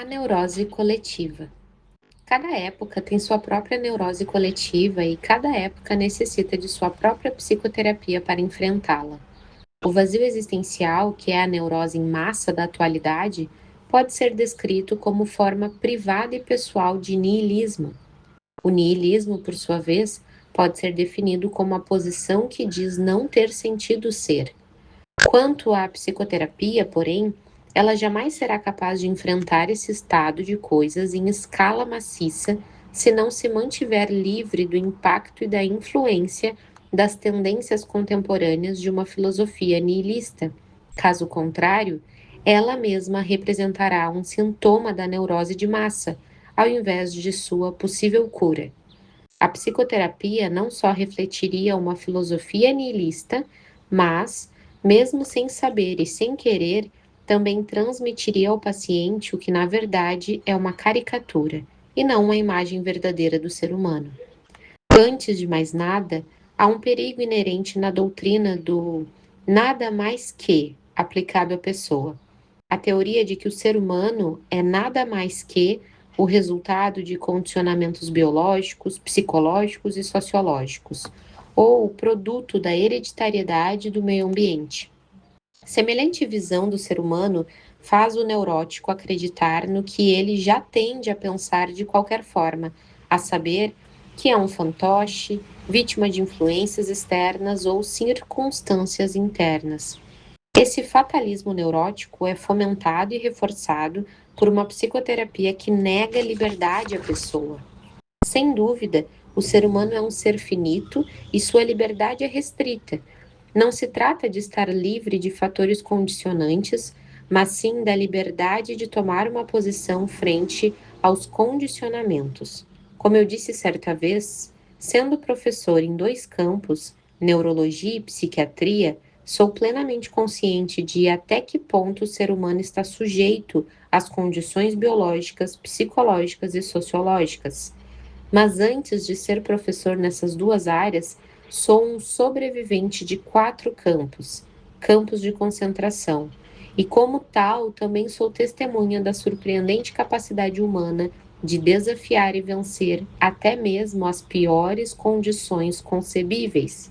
A neurose coletiva. Cada época tem sua própria neurose coletiva e cada época necessita de sua própria psicoterapia para enfrentá-la. O vazio existencial, que é a neurose em massa da atualidade, pode ser descrito como forma privada e pessoal de niilismo. O niilismo, por sua vez, pode ser definido como a posição que diz não ter sentido ser. Quanto à psicoterapia, porém, ela jamais será capaz de enfrentar esse estado de coisas em escala maciça se não se mantiver livre do impacto e da influência das tendências contemporâneas de uma filosofia nihilista. Caso contrário, ela mesma representará um sintoma da neurose de massa, ao invés de sua possível cura. A psicoterapia não só refletiria uma filosofia nihilista, mas, mesmo sem saber e sem querer, também transmitiria ao paciente o que na verdade é uma caricatura e não uma imagem verdadeira do ser humano. Antes de mais nada, há um perigo inerente na doutrina do nada mais que aplicado à pessoa. A teoria de que o ser humano é nada mais que o resultado de condicionamentos biológicos, psicológicos e sociológicos, ou produto da hereditariedade do meio ambiente. Semelhante visão do ser humano faz o neurótico acreditar no que ele já tende a pensar de qualquer forma, a saber, que é um fantoche, vítima de influências externas ou circunstâncias internas. Esse fatalismo neurótico é fomentado e reforçado por uma psicoterapia que nega liberdade à pessoa. Sem dúvida, o ser humano é um ser finito e sua liberdade é restrita. Não se trata de estar livre de fatores condicionantes, mas sim da liberdade de tomar uma posição frente aos condicionamentos. Como eu disse certa vez, sendo professor em dois campos, neurologia e psiquiatria, sou plenamente consciente de até que ponto o ser humano está sujeito às condições biológicas, psicológicas e sociológicas. Mas antes de ser professor nessas duas áreas, sou um sobrevivente de 4 campos de concentração, e como tal, também sou testemunha da surpreendente capacidade humana de desafiar e vencer até mesmo as piores condições concebíveis.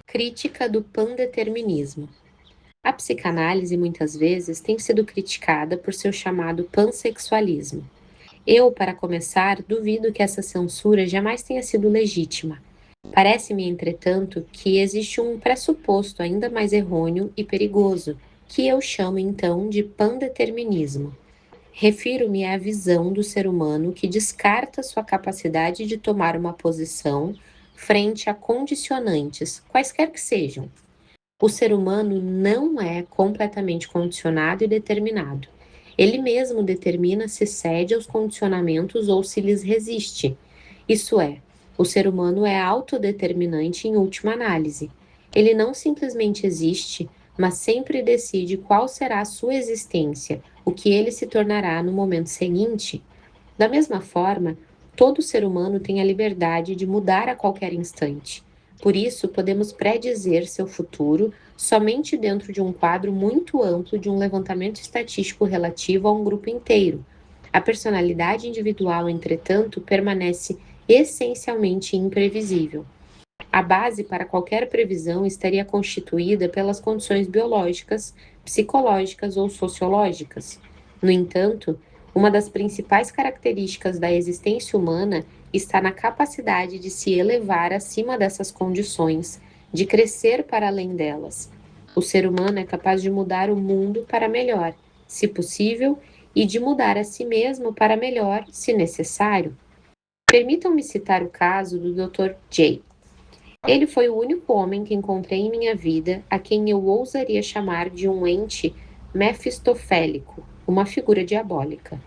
Crítica do pandeterminismo. A psicanálise muitas vezes tem sido criticada por seu chamado pansexualismo. Eu, para começar, duvido que essa censura jamais tenha sido legítima. Parece-me, entretanto, que existe um pressuposto ainda mais errôneo e perigoso, que eu chamo então de pandeterminismo. Refiro-me à visão do ser humano que descarta sua capacidade de tomar uma posição frente a condicionantes, quaisquer que sejam. O ser humano não é completamente condicionado e determinado. Ele mesmo determina se cede aos condicionamentos ou se lhes resiste. Isso é, o ser humano é autodeterminante em última análise. Ele não simplesmente existe, mas sempre decide qual será a sua existência, o que ele se tornará no momento seguinte. Da mesma forma, todo ser humano tem a liberdade de mudar a qualquer instante. Por isso, podemos predizer seu futuro somente dentro de um quadro muito amplo de um levantamento estatístico relativo a um grupo inteiro. A personalidade individual, entretanto, permanece essencialmente imprevisível. A base para qualquer previsão estaria constituída pelas condições biológicas, psicológicas ou sociológicas. No entanto, uma das principais características da existência humana está na capacidade de se elevar acima dessas condições, de crescer para além delas. O ser humano é capaz de mudar o mundo para melhor, se possível, e de mudar a si mesmo para melhor, se necessário. Permitam-me citar o caso do Dr. J. Ele foi o único homem que encontrei em minha vida a quem eu ousaria chamar de um ente mefistofélico, uma figura diabólica.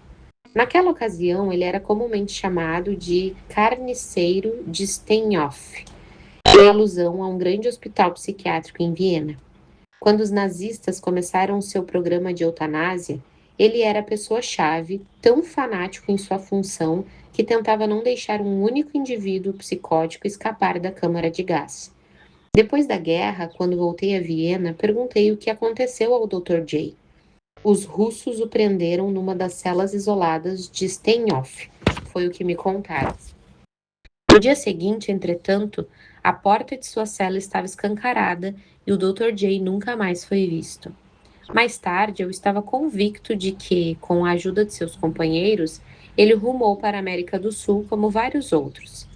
Naquela ocasião, ele era comumente chamado de carniceiro de Steinhoff, em alusão a um grande hospital psiquiátrico em Viena. Quando os nazistas começaram seu programa de eutanásia, ele era a pessoa-chave, tão fanático em sua função que tentava não deixar um único indivíduo psicótico escapar da câmara de gás. Depois da guerra, quando voltei a Viena, perguntei o que aconteceu ao Dr. J. Os russos o prenderam numa das celas isoladas de Steinhoff, foi o que me contaram. No dia seguinte, entretanto, a porta de sua cela estava escancarada e o Dr. J nunca mais foi visto. Mais tarde, eu estava convicto de que, com a ajuda de seus companheiros, ele rumou para a América do Sul como vários outros.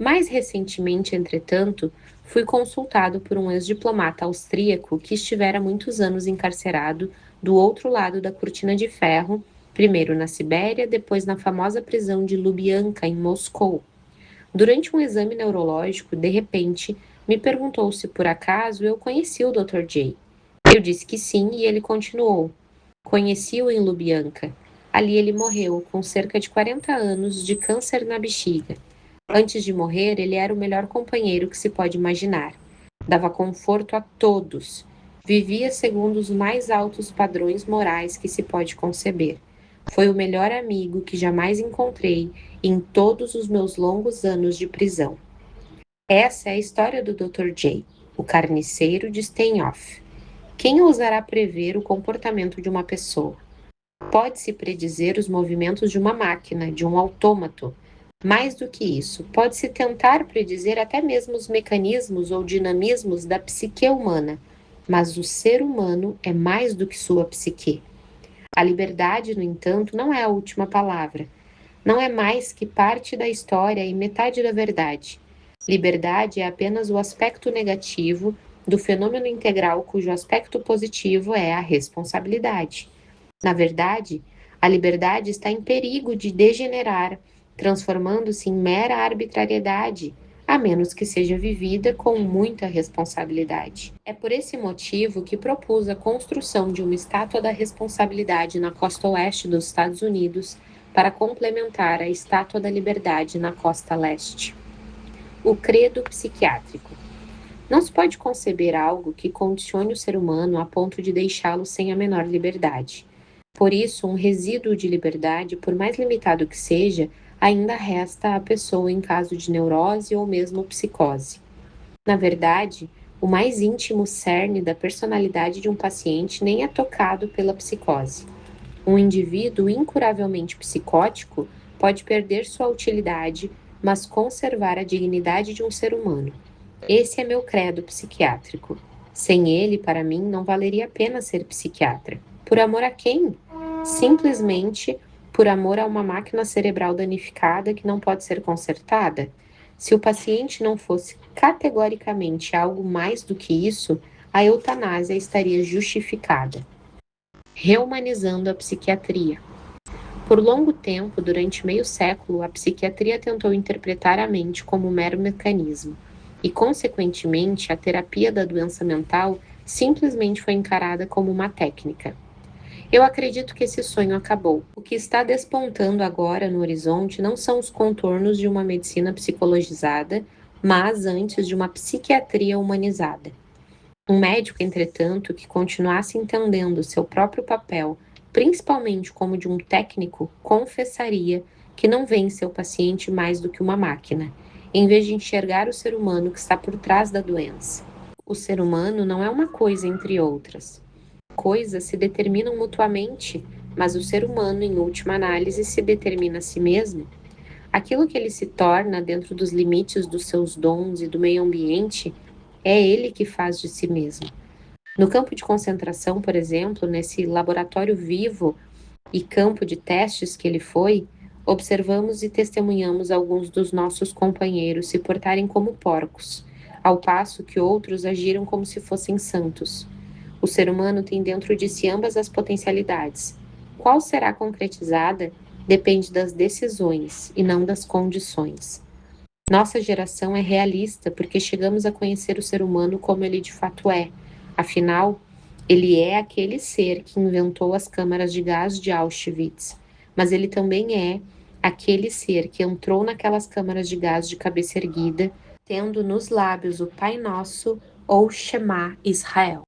Mais recentemente, entretanto, fui consultado por um ex-diplomata austríaco que estivera muitos anos encarcerado do outro lado da cortina de ferro, primeiro na Sibéria, depois na famosa prisão de Lubyanka, em Moscou. Durante um exame neurológico, de repente, me perguntou se por acaso eu conhecia o Dr. J. Eu disse que sim e ele continuou. Conheci-o em Lubyanka. Ali ele morreu, com cerca de 40 anos, de câncer na bexiga. Antes de morrer, ele era o melhor companheiro que se pode imaginar. Dava conforto a todos. Vivia segundo os mais altos padrões morais que se pode conceber. Foi o melhor amigo que jamais encontrei em todos os meus longos anos de prisão. Essa é a história do Dr. J, o carniceiro de Steinhoff. Quem ousará prever o comportamento de uma pessoa? Pode-se predizer os movimentos de uma máquina, de um autômato. Mais do que isso, pode-se tentar predizer até mesmo os mecanismos ou dinamismos da psique humana, mas o ser humano é mais do que sua psique. A liberdade, no entanto, não é a última palavra. Não é mais que parte da história e metade da verdade. Liberdade é apenas o aspecto negativo do fenômeno integral cujo aspecto positivo é a responsabilidade. Na verdade, a liberdade está em perigo de degenerar, transformando-se em mera arbitrariedade, a menos que seja vivida com muita responsabilidade. É por esse motivo que propus a construção de uma estátua da responsabilidade na costa oeste dos Estados Unidos para complementar a estátua da liberdade na costa leste. O credo psiquiátrico. Não se pode conceber algo que condicione o ser humano a ponto de deixá-lo sem a menor liberdade. Por isso, um resíduo de liberdade, por mais limitado que seja, ainda resta à pessoa em caso de neurose ou mesmo psicose. Na verdade, o mais íntimo cerne da personalidade de um paciente nem é tocado pela psicose. Um indivíduo incuravelmente psicótico pode perder sua utilidade, mas conservar a dignidade de um ser humano. Esse é meu credo psiquiátrico. Sem ele, para mim, não valeria a pena ser psiquiatra. Por amor a quem? Simplesmente por amor a uma máquina cerebral danificada que não pode ser consertada? Se o paciente não fosse categoricamente algo mais do que isso, a eutanásia estaria justificada. Reumanizando a psiquiatria. Por longo tempo, durante meio século, a psiquiatria tentou interpretar a mente como um mero mecanismo, e, consequentemente, a terapia da doença mental simplesmente foi encarada como uma técnica. Eu acredito que esse sonho acabou. O que está despontando agora no horizonte não são os contornos de uma medicina psicologizada, mas antes de uma psiquiatria humanizada. Um médico, entretanto, que continuasse entendendo seu próprio papel, principalmente como de um técnico, confessaria que não vê em seu paciente mais do que uma máquina, em vez de enxergar o ser humano que está por trás da doença. O ser humano não é uma coisa entre outras. Coisas se determinam mutuamente, mas o ser humano, em última análise, se determina a si mesmo. Aquilo que ele se torna dentro dos limites dos seus dons e do meio ambiente é ele que faz de si mesmo. No campo de concentração, por exemplo, nesse laboratório vivo e campo de testes que ele foi, observamos e testemunhamos alguns dos nossos companheiros se portarem como porcos, ao passo que outros agiram como se fossem santos. O ser humano tem dentro de si ambas as potencialidades. Qual será concretizada depende das decisões e não das condições. Nossa geração é realista porque chegamos a conhecer o ser humano como ele de fato é. Afinal, ele é aquele ser que inventou as câmaras de gás de Auschwitz, mas ele também é aquele ser que entrou naquelas câmaras de gás de cabeça erguida, tendo nos lábios o Pai Nosso ou Shema Israel.